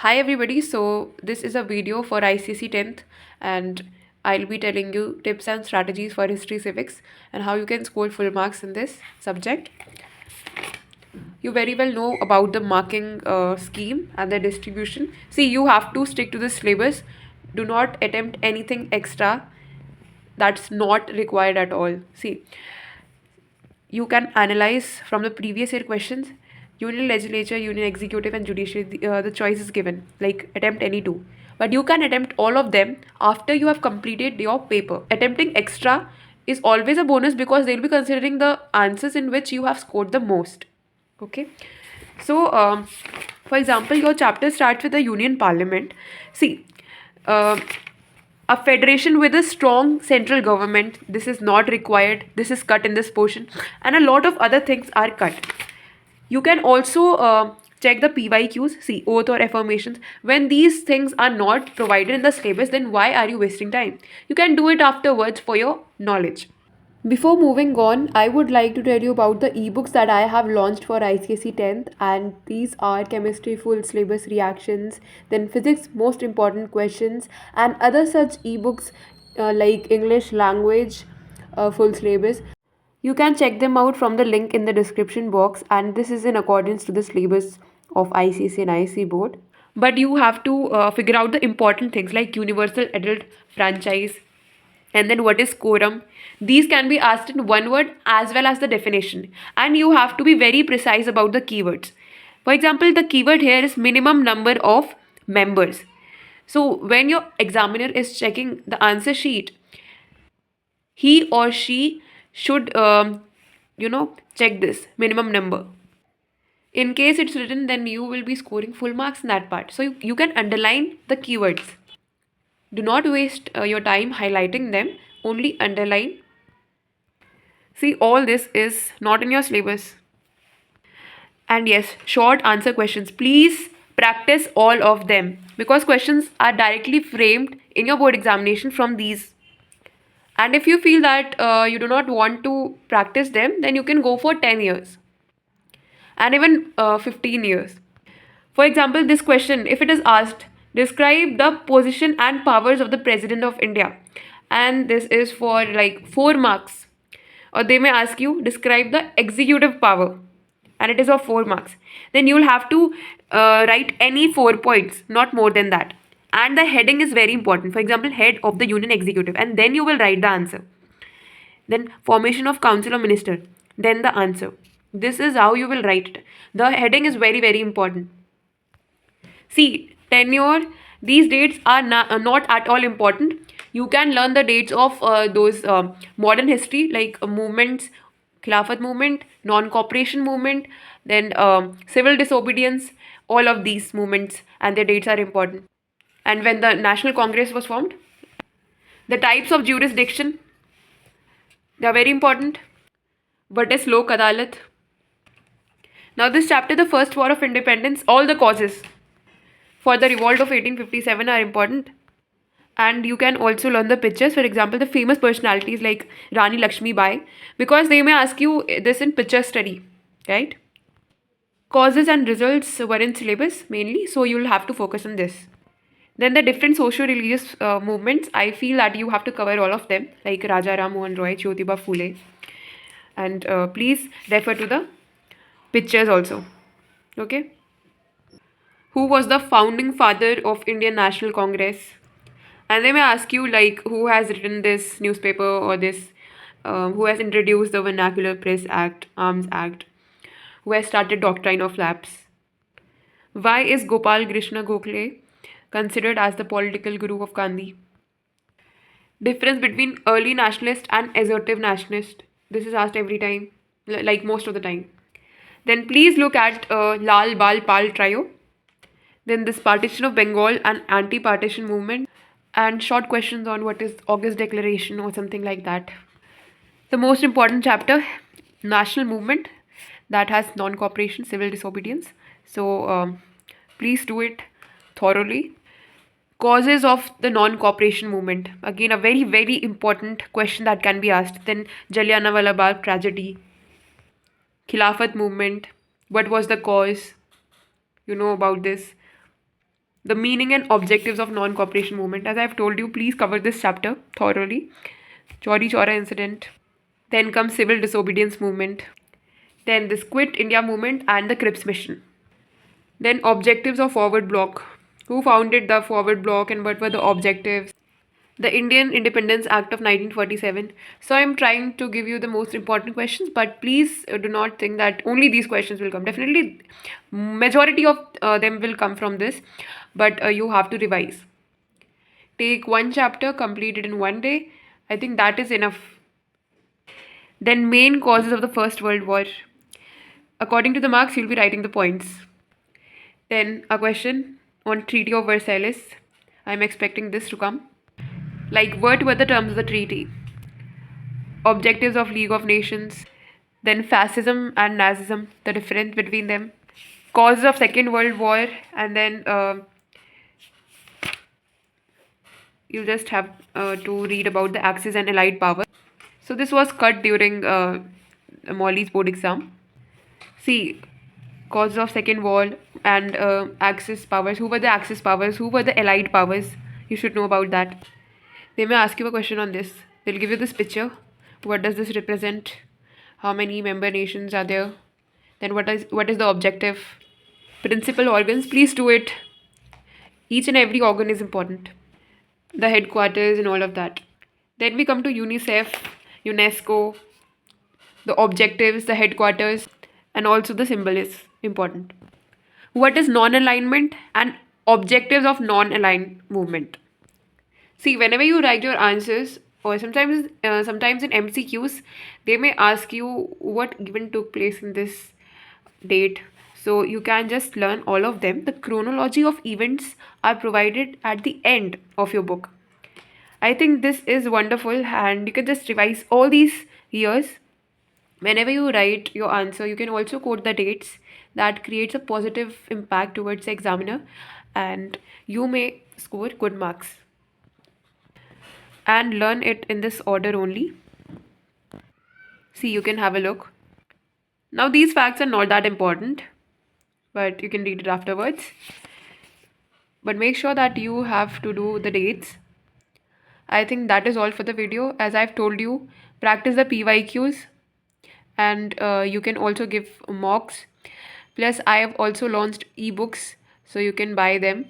Hi everybody, so this is a video for ICC 10th and I'll be telling you tips and strategies for history civics and how you can score full marks in this subject. You very well know about the marking scheme and the distribution. See, you have to stick to the syllabus. Do not attempt anything extra that's not required at all. See, you can analyze from the previous year questions. Union legislature, union executive, and judiciary, the choice is given, like attempt any two. But you can attempt all of them after you have completed your paper. Attempting extra is always a bonus because they'll be considering the answers in which you have scored the most. Okay. So, for example, your chapter starts with the union parliament. See, uh, a federation with a strong central government, this is not required, this is cut in this portion, and a lot of other things are cut. You can also check the PYQs, see oath or affirmations. When these things are not provided in the syllabus, then why are you wasting time? You can do it afterwards for your knowledge. Before moving on, I would like to tell you about the ebooks that I have launched for ICSE 10th, and these are chemistry full syllabus reactions, then physics most important questions, and other such ebooks like English language full syllabus. You can check them out from the link in the description box, and this is in accordance to the syllabus of ICSE and IC board. But you have to figure out the important things like universal adult franchise, and then what is quorum. These can be asked in one word as well as the definition, and you have to be very precise about the keywords. For example, the keyword here is minimum number of members. So when your examiner is checking the answer sheet, he or she should check this minimum number. In case it's written, then you will be scoring full marks in that part. So you can underline the keywords. Do not waste your time highlighting them, only underline. See, all this is not in your syllabus. And yes, short answer questions. Please practice all of them because questions are directly framed in your board examination from these. And if you feel that you do not want to practice them, then you can go for 10 years and even 15 years. For example, this question, if it is asked, describe the position and powers of the President of India. And this is for like 4 marks. Or they may ask you, describe the executive power. And it is of 4 marks. Then you will have to write any 4 points, not more than that. And the heading is very important. For example, head of the Union Executive. And then you will write the answer. Then formation of council or minister. Then the answer. This is how you will write it. The heading is very, very important. See, tenure, these dates are not at all important. You can learn the dates of those modern history like movements, Khilafat movement, non-cooperation movement, then civil disobedience, all of these movements and their dates are important. And when the National Congress was formed, the types of jurisdiction, they are very important. What is Lok Adalat? Now this chapter, the first war of independence, all the causes for the revolt of 1857 are important. And you can also learn the pictures, for example, the famous personalities like Rani Lakshmi Bai, because they may ask you this in picture study, right? Causes and results were in syllabus mainly, so you'll have to focus on this. Then the different socio-religious movements, I feel that you have to cover all of them, like Raja Ram Mohan Roy, Jyotiba Phule. And please refer to the pictures also. Okay? Who was the founding father of Indian National Congress? And they may ask you like who has written this newspaper or this, who has introduced the Vernacular Press Act, Arms Act, who has started Doctrine of Lapse. Why is Gopal Krishna Gokhale considered as the political guru of Gandhi? Difference between early nationalist and assertive nationalist. This is asked every time, like most of the time. Then please look at Lal Bal Pal trio. Then this partition of Bengal and anti-partition movement. And short questions on what is August Declaration or something like that. The most important chapter, national movement that has non-cooperation, civil disobedience. So please do it thoroughly. Causes of the non-cooperation movement. Again, a very, very important question that can be asked. Then Jallianwala Bagh tragedy. Khilafat movement. What was the cause? You know about this. The meaning and objectives of non-cooperation movement. As I've told you, please cover this chapter thoroughly. Chauri Chora incident. Then comes civil disobedience movement. Then this Quit India movement and the Cripps mission. Then objectives of forward bloc. Who founded the forward bloc and what were the objectives? The Indian Independence Act of 1947. So I'm trying to give you the most important questions, but please do not think that only these questions will come. Definitely, majority of them will come from this, but you have to revise. Take one chapter, complete it in one day. I think that is enough. Then main causes of the First World War. According to the marks, you'll be writing the points. Then a question on Treaty of Versailles. I'm expecting this to come. Like, what were the terms of the treaty? Objectives of League of Nations. Then fascism and Nazism, the difference between them. Causes of Second World War, and then you just have to read about the Axis and Allied power. So this was cut during Molly's board exam. See, causes of Second War and Axis powers. Who were the Axis powers? Who were the Allied powers? You should know about that. They may ask you a question on this. They'll give you this picture. What does this represent? How many member nations are there? Then what is the objective? Principal organs, please do it. Each and every organ is important. The headquarters and all of that. Then we come to UNICEF, UNESCO, the objectives, the headquarters, and also the symbol is important. What is non-alignment and objectives of non-aligned movement? See, whenever you write your answers, or sometimes in MCQs, they may ask you what event took place in this date. So you can just learn all of them. The chronology of events are provided at the end of your book. I think this is wonderful, and you can just revise all these years. Whenever you write your answer, you can also quote the dates. That creates a positive impact towards the examiner, and you may score good marks. And learn it in this order only. See, you can have a look. Now these facts are not that important, but you can read it afterwards. But make sure that you have to do the dates. I think that is all for the video. As I've told you, practice the PYQs, and you can also give mocks. Plus, I have also launched ebooks, so you can buy them.